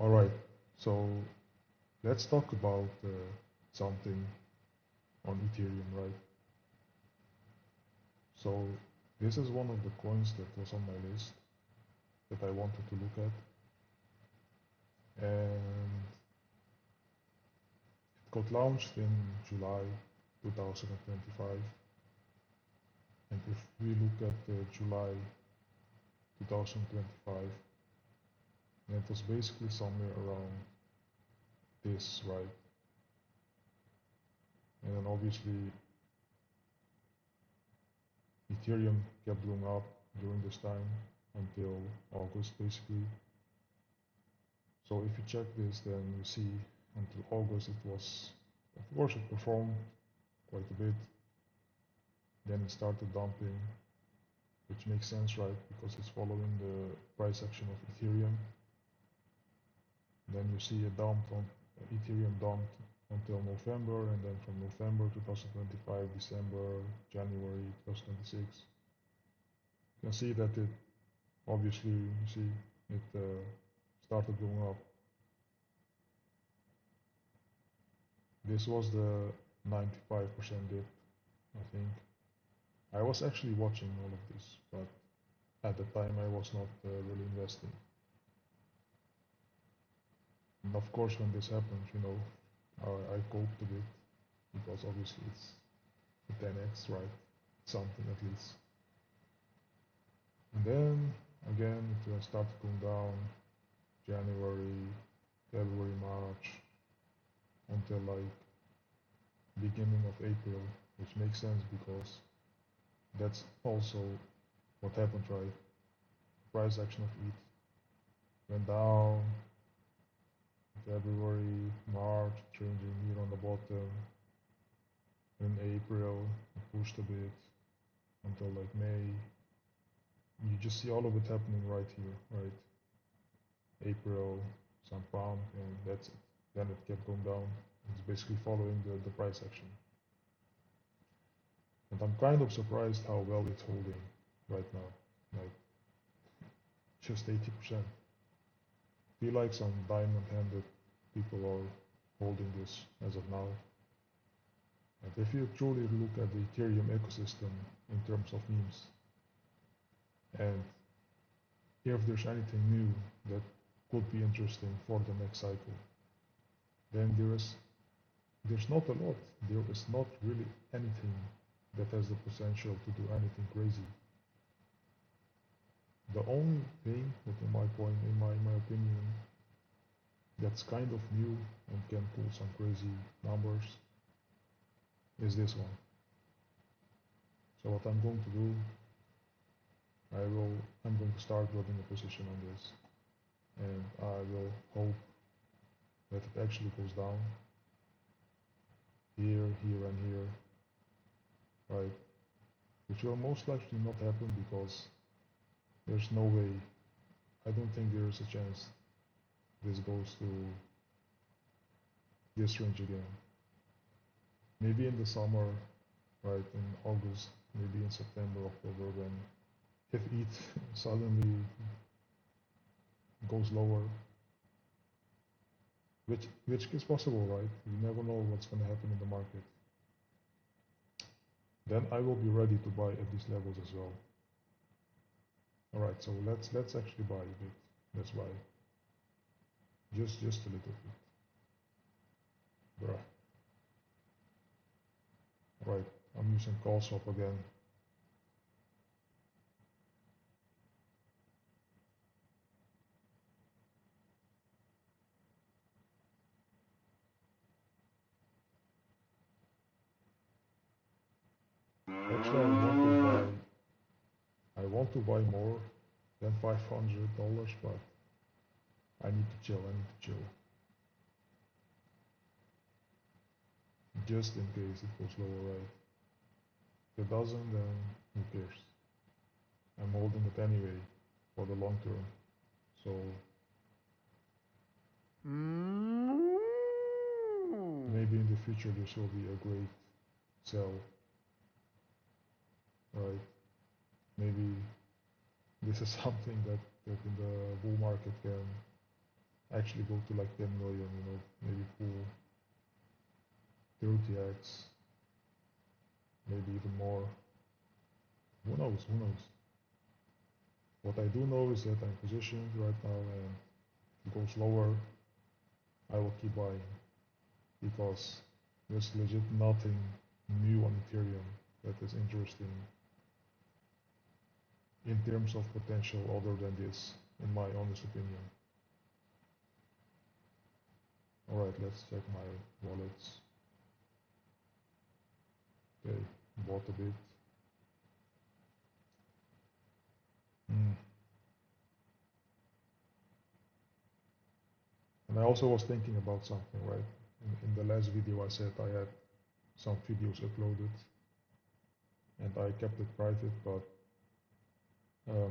All right, so let's talk about something on Ethereum, right? So this is one of the coins that was on my list that I wanted to look at, and it got launched in July 2025. And if we look at July 2025, and it was basically somewhere around this, right? And then obviously Ethereum kept going up during this time until August basically. So if you check this, then you see until August it was, of course it performed quite a bit. Then it started dumping, which makes sense, right? Because it's following the price action of Ethereum. Then you see a dump on Ethereum dumped until November, and then from November 2025, December, January 2026, you can see that it obviously, you see, it started going up. This was the 95% dip, I think. I was actually watching all of this, but at the time I was not really investing. And of course, when this happened, you know, I coped a bit because obviously it's a 10x, right? Something at least. And then again, it started going down January, February, March, until like beginning of April, which makes sense because that's also what happened, right? Price action of ETH went down February, March, changing here on the bottom. In April, it pushed a bit until like May. You just see all of it happening right here, right? April, some pump, and that's it. Then it kept going down. It's basically following the price action. And I'm kind of surprised how well it's holding right now. Like just 80%. Feel like some diamond-handed people are holding this as of now. And if you truly look at the Ethereum ecosystem in terms of memes, and if there's anything new that could be interesting for the next cycle, then there's not a lot. There is not really anything that has the potential to do anything crazy. The only thing that in my opinion, that's kind of new and can pull some crazy numbers is this one. So what I'm going to do, I'm going to start building a position on this, and I will hope that it actually goes down here, here, and here, right? Which will most likely not happen because there's no way, I don't think there is a chance this goes to this range again. Maybe in the summer, right, in August, maybe in September, October, when if ETH suddenly goes lower, which is possible, right? You never know what's going to happen in the market. Then I will be ready to buy at these levels as well. All right, so let's actually buy a bit. Let's buy just a little bit, bruh. All right, I'm using call swap again. Actually, I want to buy more than $500, but I need to chill. I need to chill. Just in case it goes lower, right? If it doesn't, then who cares? I'm holding it anyway for the long term. So maybe in the future this will be a great sell, right? Maybe this is something that in the bull market can actually go to like 10 million, you know, maybe full 30x, maybe even more. Who knows? Who knows? What I do know is that I'm positioned right now, and if it goes lower, I will keep buying, because there's legit nothing new on Ethereum that is interesting in terms of potential other than this, in my honest opinion. Alright, let's check my wallets. Okay, bought a bit. And I also was thinking about something, right? In the last video I said I had some videos uploaded and I kept it private, but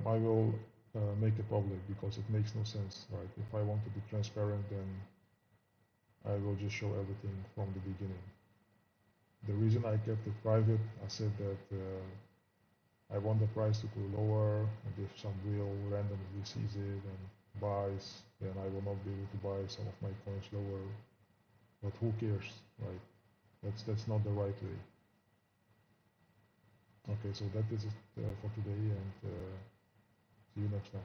I will make it public because it makes no sense, right? If I want to be transparent, then I will just show everything from the beginning. The reason I kept it private, I said that I want the price to go lower, and if some whale randomly sees it and buys, then I will not be able to buy some of my coins lower. But who cares, right? That's not the right way. Okay, so that is it for today, and see you next time.